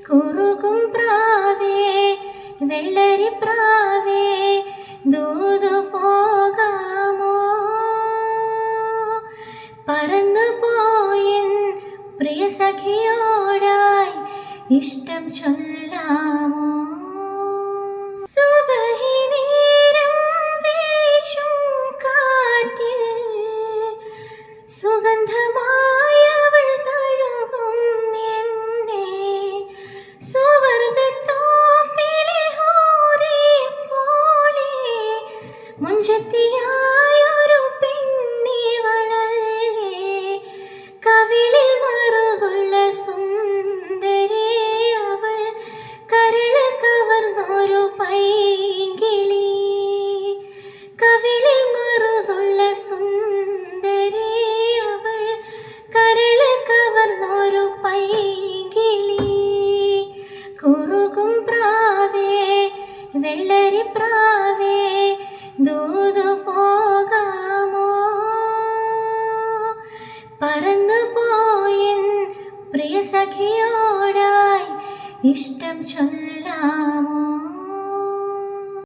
കുറുകും പ്രാവേ വെള്ളരി പ്രാവേ ദൂതു പോകാമോ പറന്നു പോയിൻ പ്രിയ സഖിയോടായി ഇഷ്ടം ചൊല്ലാമോ സുബഹി നേരം വീശും കാറ്റിൽ സുഗന്ധമായി അവൾ തഴുകും എന്നെ സുവർഗത്തോപ്പിലെ ഹൂറിയെ പോലെ മുഞ്ചത്തിയായൊരു പെണ്ണിവളല്ലേ കവിളിൽ മറുകുള്ള സുന്ദരി അവൾ കരള് കവർന്നൊരു പൈങ്കിളി കവിളിൽ മറുകുള്ള സുന്ദരി അവൾ കരള് കവർന്നൊരു പൈങ്കിളി കുറുകും പ്രാവേ വെള്ളരി പ്രാവേ ദൂതു പോകാമോ പറന്നു പോയിൻ പ്രിയ സഖിയോടായി ഇഷ്ടം ചൊല്ലാമോ